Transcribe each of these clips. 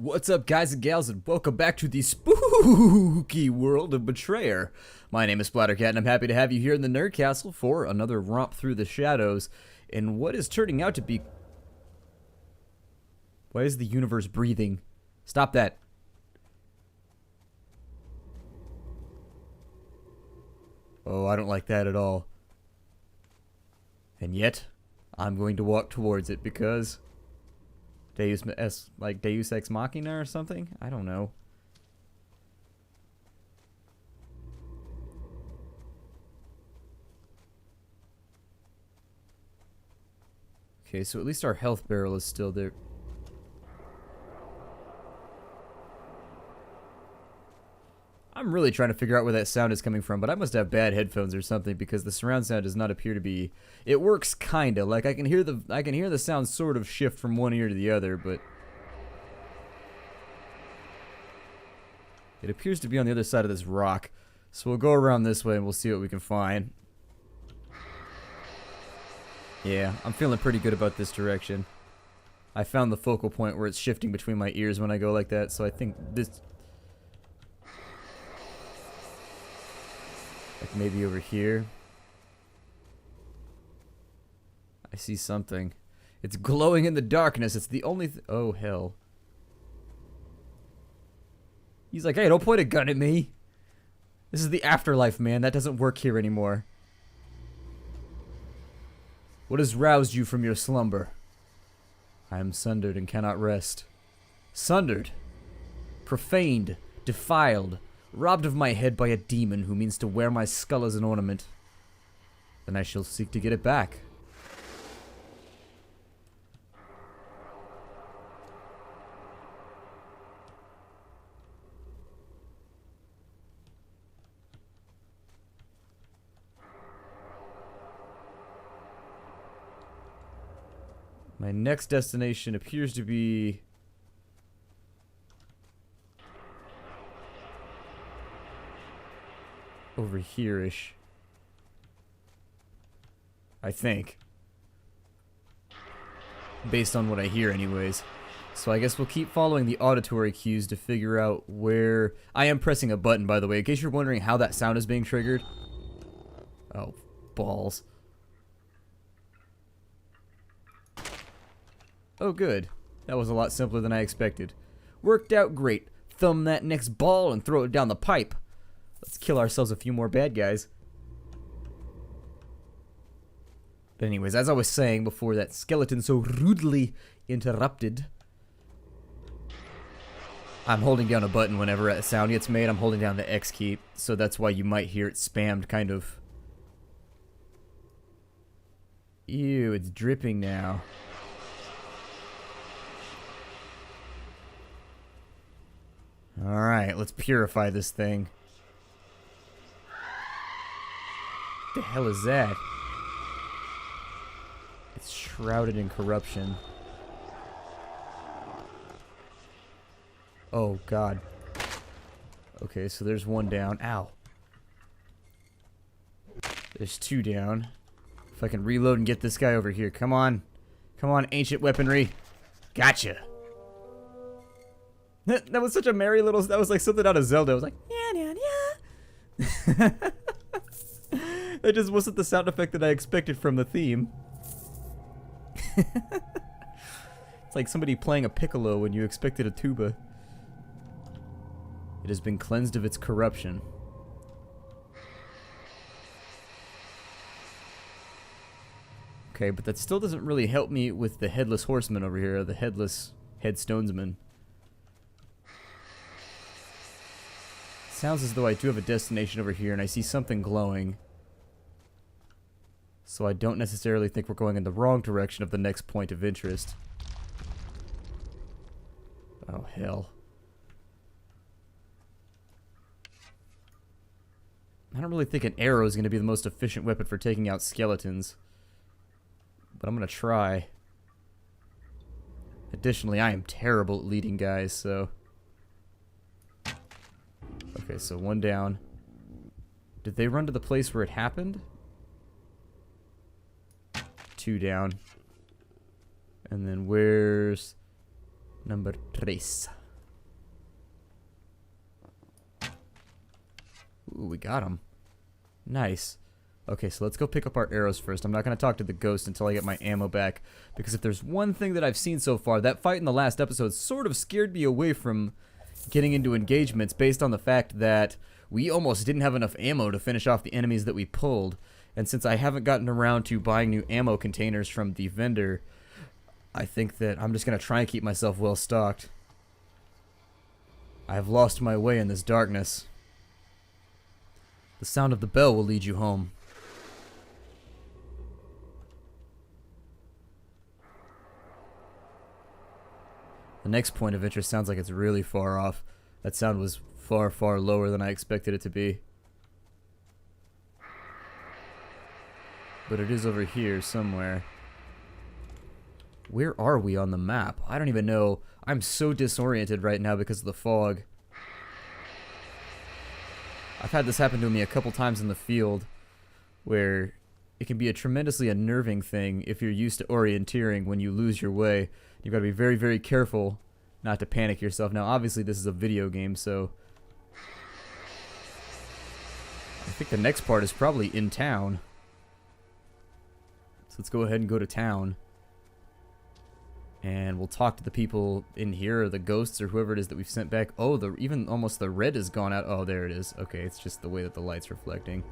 What's up, guys and gals, and welcome back to the spooky world of Betrayer. My name is Splattercat, and I'm happy to have you here in the Nerd Castle for another romp through the shadows in what is turning out to be... Why is the universe breathing? Stop that. Oh, I don't like that at all. And yet, I'm going to walk towards it because... Deus Ex Machina or something? I don't know. Okay, so at least our health barrel is still there. I'm really trying to figure out where that sound is coming from, but I must have bad headphones or something because the surround sound does not appear to be... It works kinda, like I can hear the sound sort of shift from one ear to the other, but... It appears to be on the other side of this rock. So we'll go around this way and we'll see what we can find. Yeah, I'm feeling pretty good about this direction. I found the focal point where it's shifting between my ears when I go like that, so I think this... Like maybe over here. I see something. It's glowing in the darkness. It's the only oh, hell. He's like, hey, don't point a gun at me. This is the afterlife, man. That doesn't work here anymore. What has roused you from your slumber? I am sundered and cannot rest. Sundered. Profaned. Defiled. Robbed of my head by a demon who means to wear my skull as an ornament. Then I shall seek to get it back. My next destination appears to be... over here-ish. I think. Based on what I hear anyways. So I guess we'll keep following the auditory cues to figure out where... I am pressing a button, by the way, in case you're wondering how that sound is being triggered. Oh, balls. Oh, good. That was a lot simpler than I expected. Worked out great. Thumb that next ball and throw it down the pipe. Let's kill ourselves a few more bad guys. But anyways, as I was saying before that skeleton so rudely interrupted, I'm holding down a button whenever a sound gets made. I'm holding down the X key, so that's why you might hear it spammed kind of. Ew, it's dripping now. Alright, let's purify this thing. What the hell is that? It's shrouded in corruption. Oh, God. Okay, so there's one down. Ow. There's two down. If I can reload and get this guy over here. Come on. Come on, ancient weaponry. Gotcha. That was such a merry little... That was like something out of Zelda. I was like... Yeah, yeah, yeah. That just wasn't the sound effect that I expected from the theme. It's like somebody playing a piccolo when you expected a tuba. It has been cleansed of its corruption. Okay, but that still doesn't really help me with the headless horseman over here, or the headless headstonesman. Sounds as though I do have a destination over here and I see something glowing. So I don't necessarily think we're going in the wrong direction of the next point of interest. Oh, hell. I don't really think an arrow is going to be the most efficient weapon for taking out skeletons. But I'm going to try. Additionally, I am terrible at leading guys, so... Okay, so one down. Did they run to the place where it happened? Two down. And then where's number tres? Ooh, we got him. Nice. Okay, so let's go pick up our arrows first. I'm not going to talk to the ghost until I get my ammo back, because if there's one thing that I've seen so far, that fight in the last episode sort of scared me away from getting into engagements based on the fact that we almost didn't have enough ammo to finish off the enemies that we pulled. And since I haven't gotten around to buying new ammo containers from the vendor, I think that I'm just going to try and keep myself well stocked. I have lost my way in this darkness. The sound of the bell will lead you home. The next point of interest sounds like it's really far off. That sound was far, far lower than I expected it to be. But it is over here somewhere. Where are we on the map? I don't even know. I'm so disoriented right now because of the fog. I've had this happen to me a couple times in the field, where it can be a tremendously unnerving thing if you're used to orienteering when you lose your way. You've got to be very, very careful not to panic yourself. Now, obviously, this is a video game, so I think the next part is probably in town. So let's go ahead and go to town. And we'll talk to the people in here, or the ghosts, or whoever it is that we've sent back. Oh, even almost the red has gone out. Oh, there it is. Okay, it's just the way that the light's reflecting.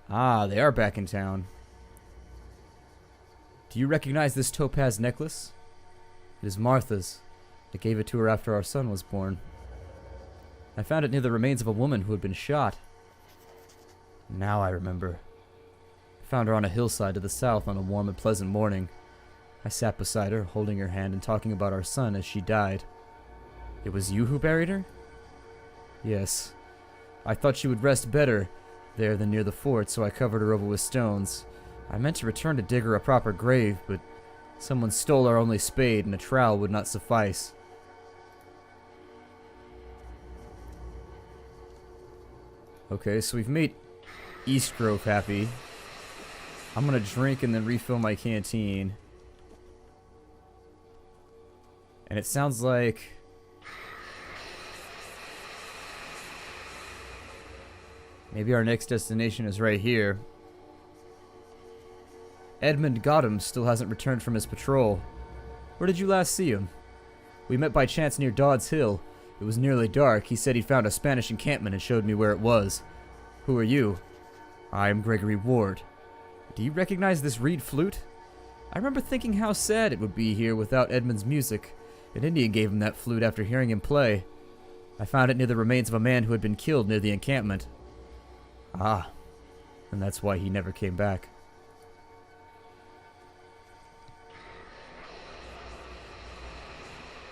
Ah, they are back in town. Do you recognize this topaz necklace? It is Martha's. I gave it to her after our son was born. I found it near the remains of a woman who had been shot. Now I remember. I found her on a hillside to the south on a warm and pleasant morning. I sat beside her, holding her hand and talking about our son as she died. It was you who buried her? Yes. I thought she would rest better there than near the fort, so I covered her over with stones. I meant to return to dig her a proper grave, but someone stole our only spade and a trowel would not suffice. Okay, so we've made East Grove happy. I'm gonna drink and then refill my canteen. And it sounds like maybe our next destination is right here. Edmund Gotham still hasn't returned from his patrol. Where did you last see him? We met by chance near Dodd's Hill. It was nearly dark. He said he found a Spanish encampment and showed me where it was. Who are you? I am Gregory Ward. Do you recognize this reed flute? I remember thinking how sad it would be here without Edmund's music. An Indian gave him that flute after hearing him play. I found it near the remains of a man who had been killed near the encampment. Ah, and that's why he never came back.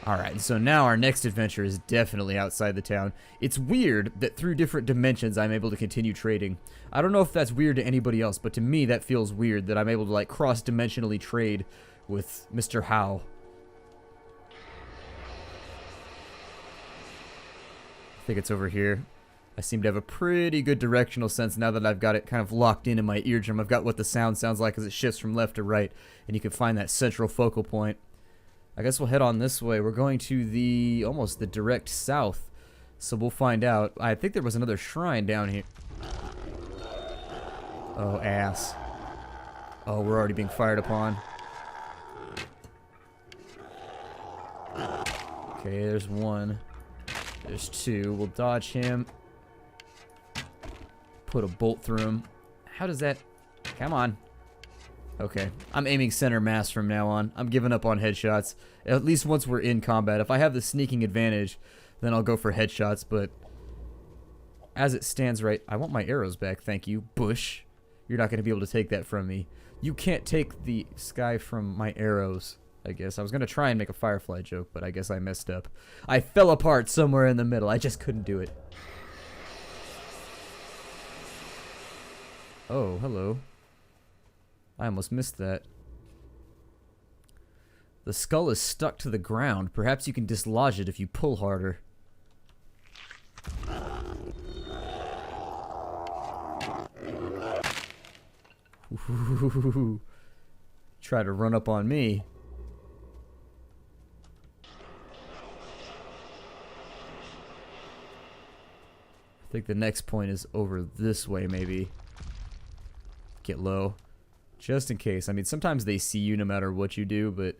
Alright, so now our next adventure is definitely outside the town. It's weird that through different dimensions I'm able to continue trading. I don't know if that's weird to anybody else, but to me that feels weird that I'm able to like cross-dimensionally trade with Mr. Howe. I think it's over here. I seem to have a pretty good directional sense now that I've got it kind of locked in my eardrum. I've got what the sound sounds like as it shifts from left to right, and you can find that central focal point. I guess we'll head on this way. We're going to almost the direct south, so we'll find out. I think there was another shrine down here. Oh, ass. Oh, we're already being fired upon. Okay, there's one. There's two. We'll dodge him. Put a bolt through him. How does that... Come on. Okay, I'm aiming center mass from now on. I'm giving up on headshots, at least once we're in combat. If I have the sneaking advantage, then I'll go for headshots, but as it stands right... I want my arrows back, thank you, Bush. You're not going to be able to take that from me. You can't take the sky from my arrows, I guess. I was going to try and make a Firefly joke, but I guess I messed up. I fell apart somewhere in the middle. I just couldn't do it. Oh, hello. I almost missed that. The skull is stuck to the ground. Perhaps you can dislodge it if you pull harder. Ooh. Try to run up on me. I think the next point is over this way, maybe. Get low. Just in case. I mean, sometimes they see you no matter what you do, but...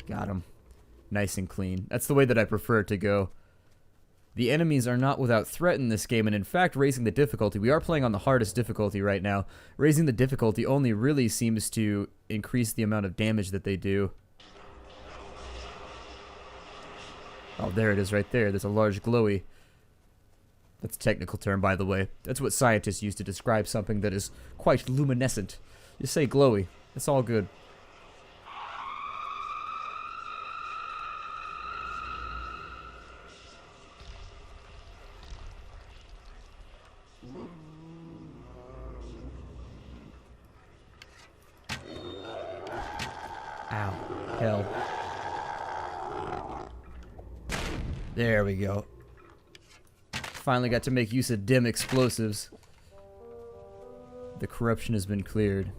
Got him. Nice and clean. That's the way that I prefer it to go. The enemies are not without threat in this game, and in fact, raising the difficulty. We are playing on the hardest difficulty right now. Raising the difficulty only really seems to increase the amount of damage that they do. Oh, there it is right there. There's a large glowy. That's a technical term, by the way. That's what scientists use to describe something that is quite luminescent. You say glowy. It's all good. Ow. Hell. There we go. Finally got to make use of dim explosives. The corruption has been cleared.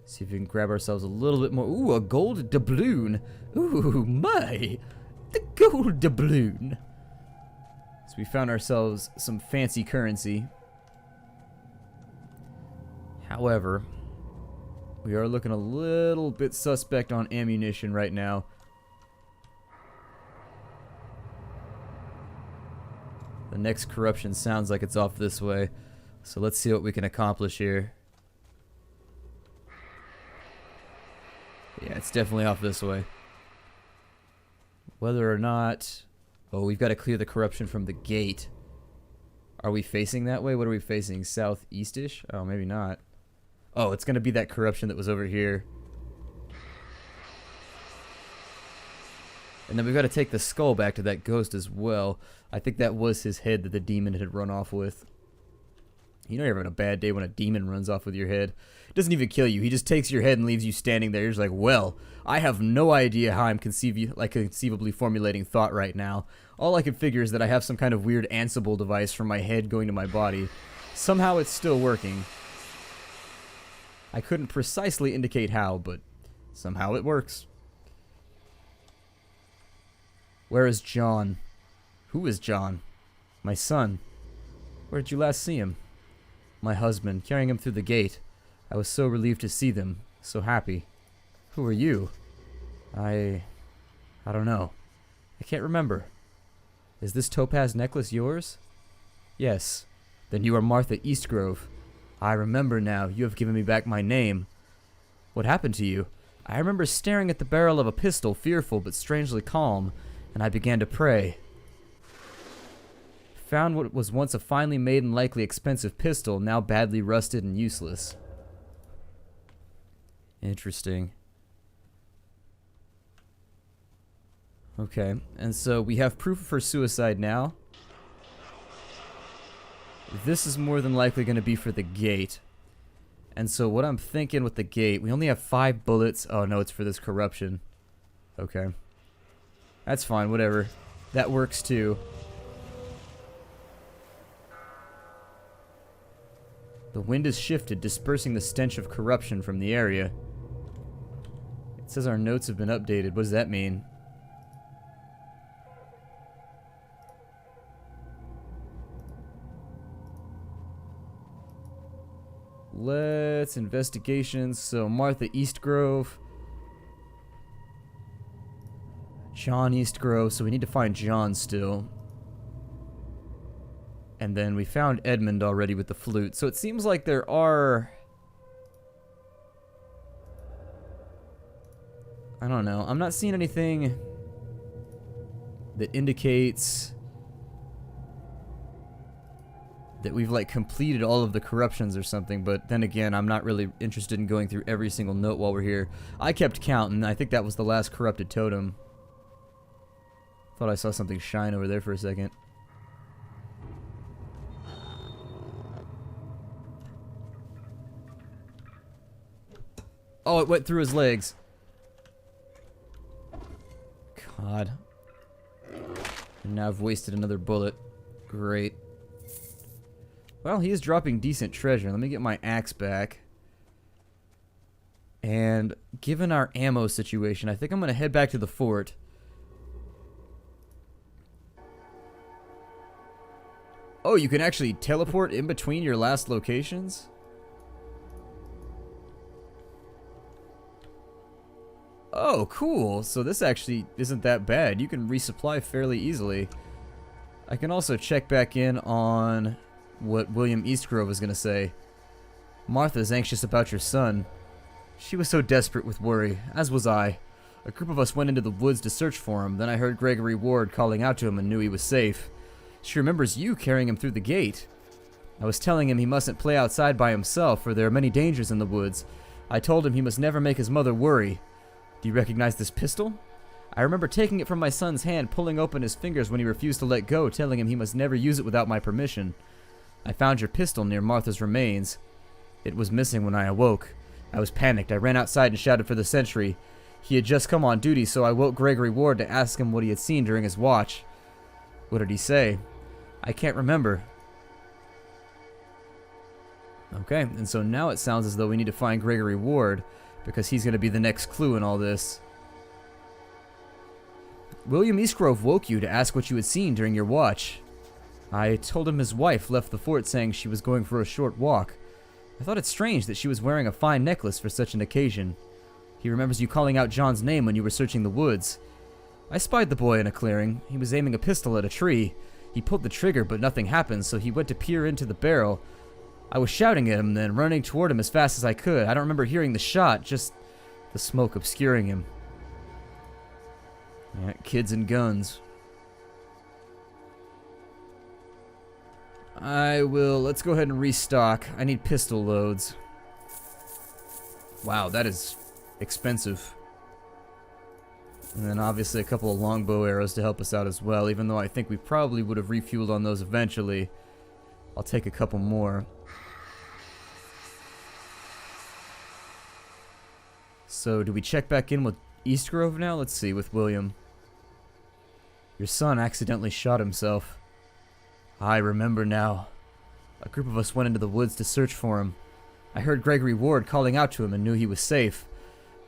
See if we can grab ourselves a little bit more. Ooh, a gold doubloon. Ooh, my. The gold doubloon. So we found ourselves some fancy currency. However, we are looking a little bit suspect on ammunition right now. The next corruption sounds like it's off this way. So let's see what we can accomplish here. Yeah, it's definitely off this way. Whether or not... Oh, we've got to clear the corruption from the gate. Are we facing that way? What are we facing? Southeast-ish? Oh, maybe not. Oh, it's going to be that corruption that was over here. And then we've got to take the skull back to that ghost as well. I think that was his head that the demon had run off with. You know you're having a bad day when a demon runs off with your head. It doesn't even kill you. He just takes your head and leaves you standing there. You're just like, well, I have no idea how I'm conceivably formulating thought right now. All I can figure is that I have some kind of weird Ansible device from my head going to my body. Somehow it's still working. I couldn't precisely indicate how, but somehow it works. Where is John? Who is John? My son. Where did you last see him? My husband, carrying him through the gate. I was so relieved to see them, so happy. Who are you? I don't know. I can't remember. Is this topaz necklace yours? Yes. Then you are Martha Eastgrove. I remember now. You have given me back my name. What happened to you? I remember staring at the barrel of a pistol, fearful but strangely calm, and I began to pray. Found what was once a finely made and likely expensive pistol, now badly rusted and useless. Interesting. Okay, and so we have proof of her suicide now. This is more than likely going to be for the gate. And so what I'm thinking with the gate, we only have 5 bullets. Oh no, it's for this corruption. Okay. That's fine, whatever. That works too. The wind has shifted, dispersing the stench of corruption from the area. It says our notes have been updated. What does that mean? Let's investigations. So Martha Eastgrove. John Eastgrove. So we need to find John still. And then we found Edmund already with the flute. So it seems like there are... I don't know. I'm not seeing anything that indicates that we've like completed all of the corruptions or something, but then again, I'm not really interested in going through every single note while we're here. I kept counting. I think that was the last corrupted totem. Thought I saw something shine over there for a second. Oh, it went through his legs. God. And now I've wasted another bullet. Great. Well, he is dropping decent treasure. Let me get my axe back. And given our ammo situation, I think I'm going to head back to the fort. Oh, you can actually teleport in between your last locations? Oh, cool. So this actually isn't that bad. You can resupply fairly easily. I can also check back in on what William Eastgrove was going to say. Martha's anxious about your son. She was so desperate with worry, as was I. A group of us went into the woods to search for him. Then I heard Gregory Ward calling out to him and knew he was safe. She remembers you carrying him through the gate. I was telling him he mustn't play outside by himself, for there are many dangers in the woods. I told him he must never make his mother worry. Do you recognize this pistol? I remember taking it from my son's hand, pulling open his fingers when he refused to let go, telling him he must never use it without my permission. I found your pistol near Martha's remains. It was missing when I awoke. I was panicked. I ran outside and shouted for the sentry. He had just come on duty, so I woke Gregory Ward to ask him what he had seen during his watch. What did he say? I can't remember. Okay, and so now it sounds as though we need to find Gregory Ward, because he's going to be the next clue in all this. William Eastgrove woke you to ask what you had seen during your watch. I told him his wife left the fort saying she was going for a short walk. I thought it strange that she was wearing a fine necklace for such an occasion. He remembers you calling out John's name when you were searching the woods. I spied the boy in a clearing. He was aiming a pistol at a tree. He pulled the trigger, but nothing happened, so he went to peer into the barrel. I was shouting at him, then running toward him as fast as I could. I don't remember hearing the shot, just the smoke obscuring him. Yeah, kids and guns. Let's go ahead and restock. I need pistol loads. Wow, that is expensive. And then obviously a couple of longbow arrows to help us out as well, even though I think we probably would have refueled on those eventually. I'll take a couple more. So, do we check back in with Eastgrove now? Let's see, with William. Your son accidentally shot himself. I remember now. A group of us went into the woods to search for him. I heard Gregory Ward calling out to him and knew he was safe.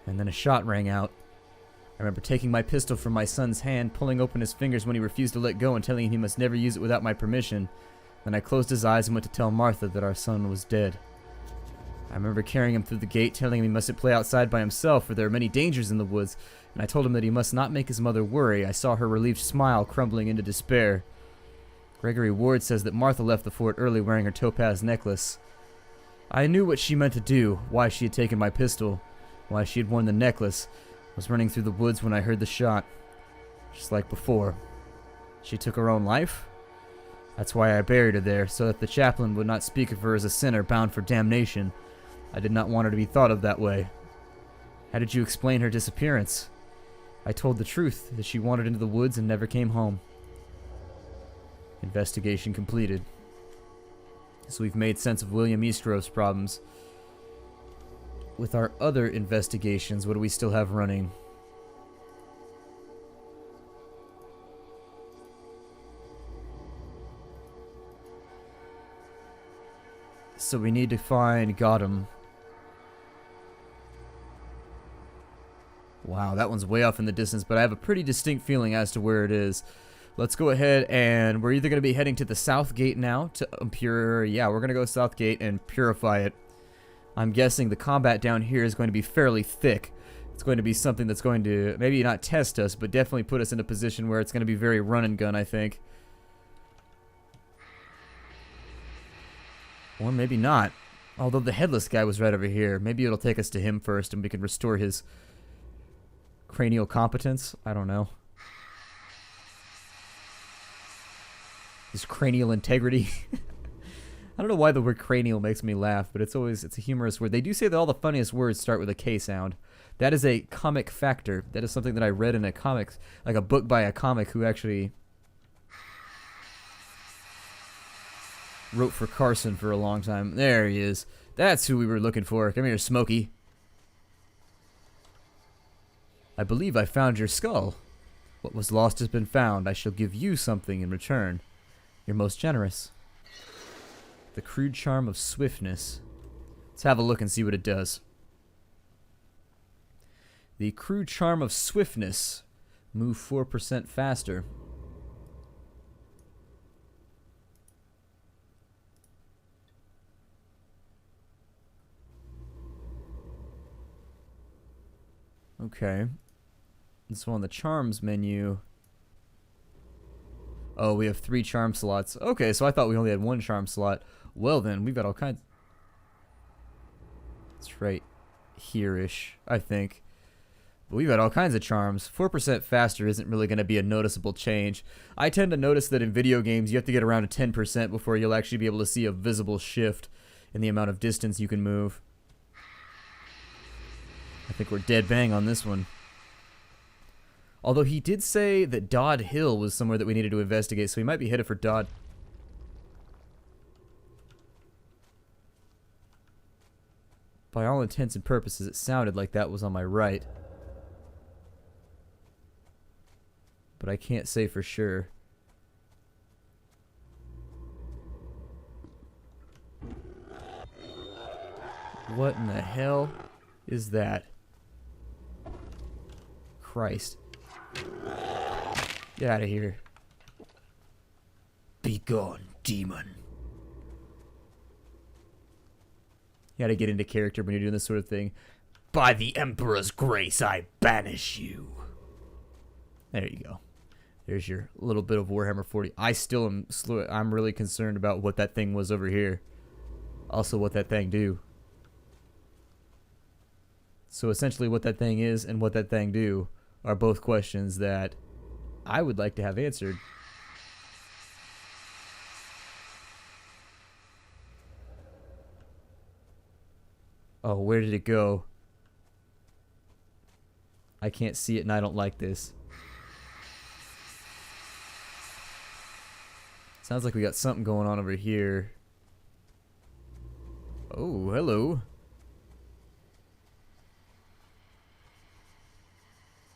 And then a shot rang out. I remember taking my pistol from my son's hand, pulling open his fingers when he refused to let go and telling him he must never use it without my permission. Then I closed his eyes and went to tell Martha that our son was dead. I remember carrying him through the gate, telling him he mustn't play outside by himself, for there are many dangers in the woods, and I told him that he must not make his mother worry. I saw her relieved smile crumbling into despair. Gregory Ward says that Martha left the fort early wearing her topaz necklace. I knew what she meant to do, why she had taken my pistol, why she had worn the necklace. I was running through the woods when I heard the shot. Just like before. She took her own life? That's why I buried her there, so that the chaplain would not speak of her as a sinner bound for damnation. I did not want her to be thought of that way. How did you explain her disappearance? I told the truth, that she wandered into the woods and never came home. Investigation completed. So we've made sense of William Eastrove's problems. With our other investigations, what do we still have running? So we need to find Gotham. Wow, that one's way off in the distance, but I have a pretty distinct feeling as to where it is. Let's go ahead and we're either going to be heading to the south gate now to yeah, we're going to go south gate and purify it. I'm guessing the combat down here is going to be fairly thick. It's going to be something that's going to maybe not test us, but definitely put us in a position where it's going to be very run and gun, I think. Or maybe not. Although the headless guy was right over here. Maybe it'll take us to him first and we can restore his cranial competence. I don't know. His cranial integrity. I don't know why the word cranial makes me laugh, but it's a humorous word. They do say that all the funniest words start with a K sound. That is a comic factor. That is something that I read in a comics, like a book by a comic who actually wrote for Carson for a long time. There he is. That's who we were looking for. Come here, Smokey. I believe I found your skull. What was lost has been found. I shall give you something in return. You're most generous. The crude charm of swiftness. Let's have a look and see what it does. The crew charm of swiftness. Move 4% faster. Okay. So on the charms menu... Oh, we have 3 charm slots. Okay, so I thought we only had 1 charm slot. Well then, we've got all kinds... It's right here-ish, I think. But we've got all kinds of charms. 4% faster isn't really going to be a noticeable change. I tend to notice that in video games, you have to get around to 10% before you'll actually be able to see a visible shift in the amount of distance you can move. I think we're dead bang on this one. Although he did say that Dodd Hill was somewhere that we needed to investigate, so we might be headed for Dodd. By all intents and purposes, it sounded like that was on my right. But I can't say for sure. What in the hell is that? Christ. Get out of here. Be gone, demon. You gotta get into character when you're doing this sort of thing. By the Emperor's grace, I banish you. There you go. There's your little bit of Warhammer 40. I still am I'm really concerned about what that thing was over here. Also, what that thing do. So essentially what that thing is and what that thing do are both questions that I would like to have answered. Oh, where did it go? I can't see it and I don't like this. Sounds like we got something going on over here. Oh, hello.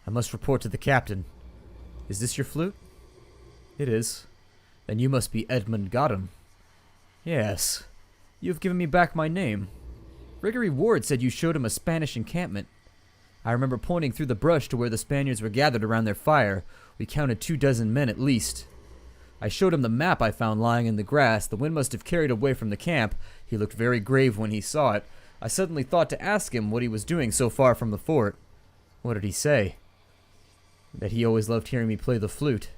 I must report to the captain. Is this your flute? It is. Then you must be Edmund Gotham. Yes. You have given me back my name. Gregory Ward said you showed him a Spanish encampment. I remember pointing through the brush to where the Spaniards were gathered around their fire. We counted 24 men at least. I showed him the map I found lying in the grass. The wind must have carried away from the camp. He looked very grave when he saw it. I suddenly thought to ask him what he was doing so far from the fort. What did he say? That he always loved hearing me play the flute.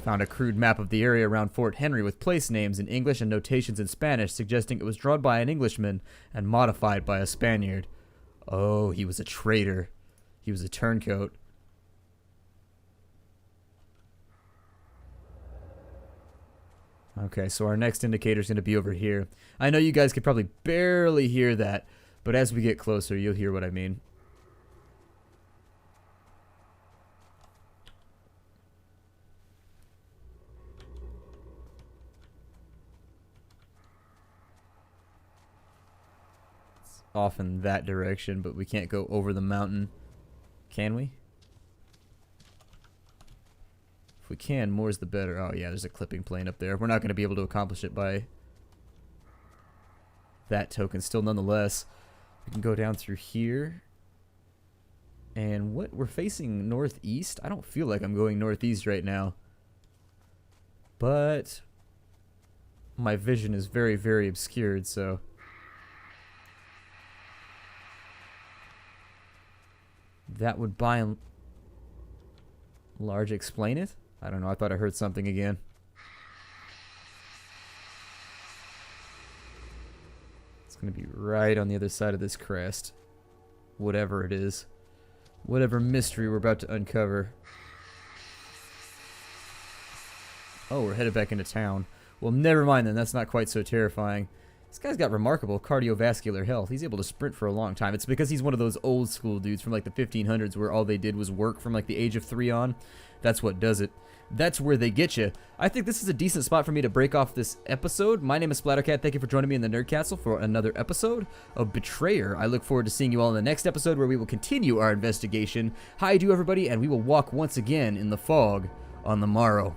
Found a crude map of the area around Fort Henry with place names in English and notations in Spanish suggesting it was drawn by an Englishman and modified by a Spaniard. Oh, he was a traitor. He was a turncoat. Okay, so our next indicator is going to be over here. I know you guys could probably barely hear that, but as we get closer, you'll hear what I mean. It's off in that direction, but we can't go over the mountain. Can we? If we can, more's the better. Oh yeah, there's a clipping plane up there. We're not going to be able to accomplish it by that token. Still, nonetheless, we can go down through here. And what? We're facing northeast? I don't feel like I'm going northeast right now. But my vision is very, very obscured, so... That would by and large explain it? I don't know, I thought I heard something again. It's going to be right on the other side of this crest. Whatever it is. Whatever mystery we're about to uncover. Oh, we're headed back into town. Well, never mind then, that's not quite so terrifying. This guy's got remarkable cardiovascular health. He's able to sprint for a long time. It's because he's one of those old school dudes from like the 1500s where all they did was work from like the age of 3 on. That's what does it. That's where they get you. I think this is a decent spot for me to break off this episode. My name is Splattercat. Thank you for joining me in the Nerd Castle for another episode of Betrayer. I look forward to seeing you all in the next episode where we will continue our investigation. Hi to everybody, and we will walk once again in the fog on the morrow.